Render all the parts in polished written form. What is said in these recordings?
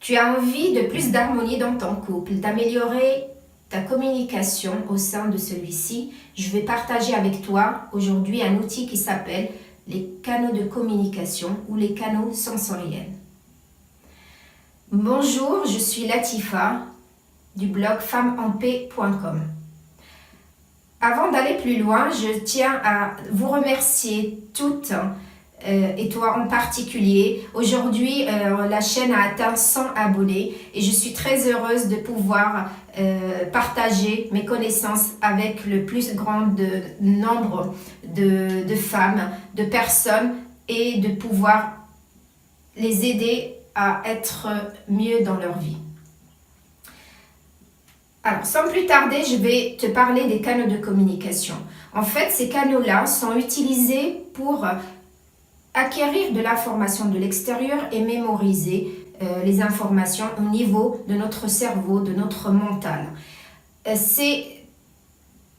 Tu as envie de plus d'harmonie dans ton couple, d'améliorer ta communication au sein de celui-ci. Je vais partager avec toi aujourd'hui un outil qui s'appelle les canaux de communication ou les canaux sensoriels. Bonjour, je suis Latifa du blog femmesenpaix.com. Avant d'aller plus loin, je tiens à vous remercier toutes et toi en particulier. Aujourd'hui, la chaîne a atteint 100 abonnés et je suis très heureuse de pouvoir partager mes connaissances avec le plus grand nombre de femmes, de personnes et de pouvoir les aider à être mieux dans leur vie. Alors, sans plus tarder, je vais te parler des canaux de communication. En fait, ces canaux-là sont utilisés pour acquérir de l'information de l'extérieur et mémoriser les informations au niveau de notre cerveau, de notre mental.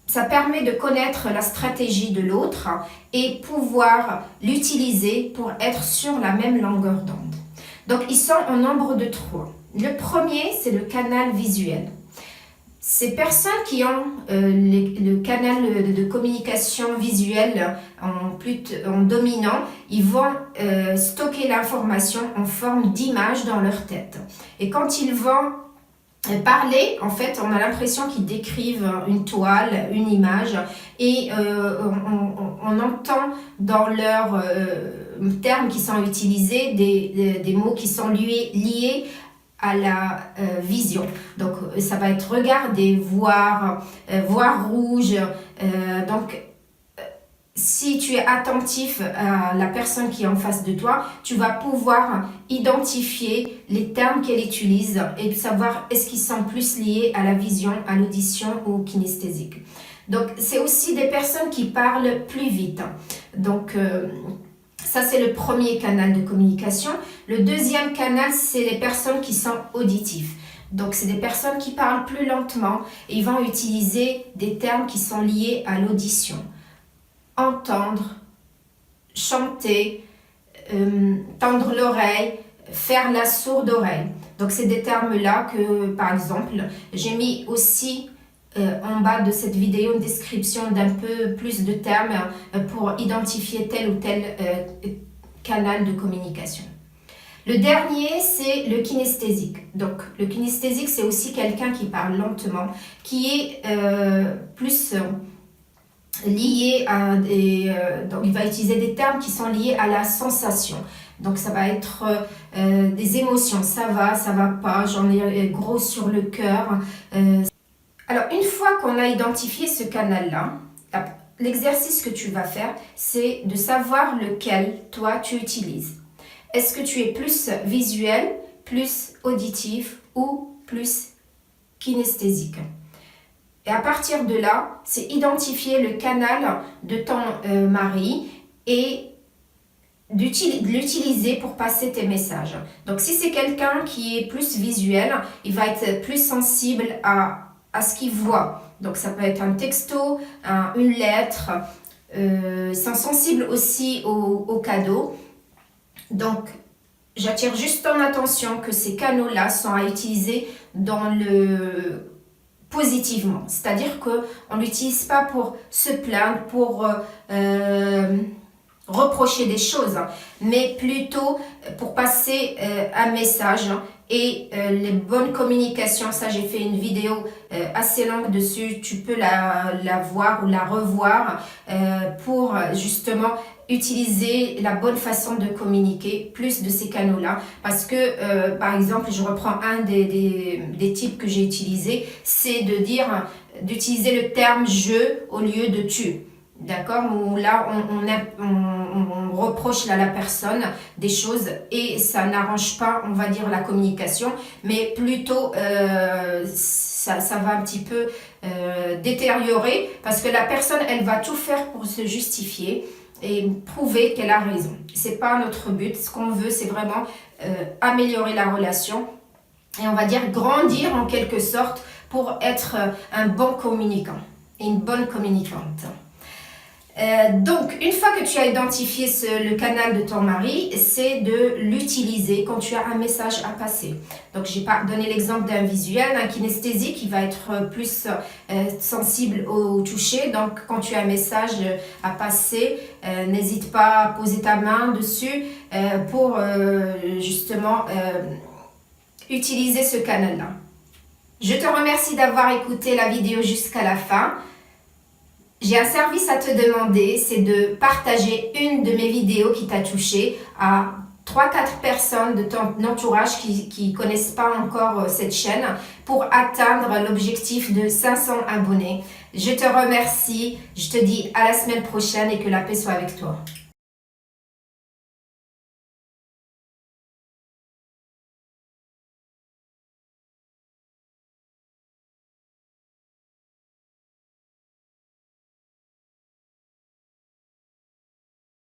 Ça permet de connaître la stratégie de l'autre et pouvoir l'utiliser pour être sur la même longueur d'onde. Donc, ils sont en nombre de 3. Le premier, c'est le canal visuel. Ces personnes qui ont le canal de communication visuelle en dominant, ils vont stocker l'information en forme d'image dans leur tête. Et quand ils vont parler, en fait, on a l'impression qu'ils décrivent une toile, une image, et on entend dans leurs termes qui sont utilisés des mots qui sont liés à la vision. Donc ça va être regarder, voir rouge. Donc si tu es attentif à la personne qui est en face de toi, tu vas pouvoir identifier les termes qu'elle utilise et savoir est-ce qu'ils sont plus liés à la vision, à l'audition ou au kinesthésique. Donc c'est aussi des personnes qui parlent plus vite. Donc ça, c'est le premier canal de communication. Le deuxième canal, c'est les personnes qui sont auditives. Donc, c'est des personnes qui parlent plus lentement et ils vont utiliser des termes qui sont liés à l'audition. Entendre, chanter, tendre l'oreille, faire la sourde oreille. Donc, c'est des termes-là que, par exemple, j'ai mis aussi en bas de cette vidéo une description d'un peu plus de termes pour identifier tel ou tel canal de communication. Le dernier, c'est le kinesthésique. Donc, le kinesthésique, c'est aussi quelqu'un qui parle lentement, qui est plus lié à donc, il va utiliser des termes qui sont liés à la sensation. Donc, ça va être des émotions. Ça va pas, j'en ai gros sur le cœur. Alors, une fois qu'on a identifié ce canal-là, l'exercice que tu vas faire, c'est de savoir lequel, toi, tu utilises. Est-ce que tu es plus visuel, plus auditif ou plus kinesthésique? Et à partir de là, c'est identifier le canal de ton mari et de l'utiliser pour passer tes messages. Donc, si c'est quelqu'un qui est plus visuel, il va être plus sensible à ce qu'il voit. Donc, ça peut être un texto, une lettre. Ils sont sensibles aussi aux cadeaux. Donc, j'attire juste ton attention que ces canaux-là sont à utiliser positivement. C'est-à-dire qu'on ne l'utilise pas pour se plaindre, pour reprocher des choses, mais plutôt pour passer un message et les bonnes communications. Ça, j'ai fait une vidéo assez longue dessus, tu peux la voir ou la revoir pour justement utiliser la bonne façon de communiquer plus de ces canaux-là, parce que par exemple, je reprends un des types que j'ai utilisé, c'est d'utiliser le terme je au lieu de tu. D'accord, où là on reproche à la personne des choses et ça n'arrange pas, on va dire, la communication, mais plutôt ça va un petit peu détériorer, parce que la personne, elle va tout faire pour se justifier et prouver qu'elle a raison. C'est pas notre but. Ce qu'on veut, c'est vraiment améliorer la relation et on va dire grandir en quelque sorte pour être un bon communicant et une bonne communicante. Donc, une fois que tu as identifié le canal de ton mari, c'est de l'utiliser quand tu as un message à passer. Donc, j'ai pas donné l'exemple d'un visuel, d'un kinesthésique qui va être plus sensible au toucher. Donc, quand tu as un message à passer, n'hésite pas à poser ta main dessus pour justement utiliser ce canal-là. Je te remercie d'avoir écouté la vidéo jusqu'à la fin. J'ai un service à te demander, c'est de partager une de mes vidéos qui t'a touché à 3-4 personnes de ton entourage qui ne connaissent pas encore cette chaîne pour atteindre l'objectif de 500 abonnés. Je te remercie, je te dis à la semaine prochaine et que la paix soit avec toi.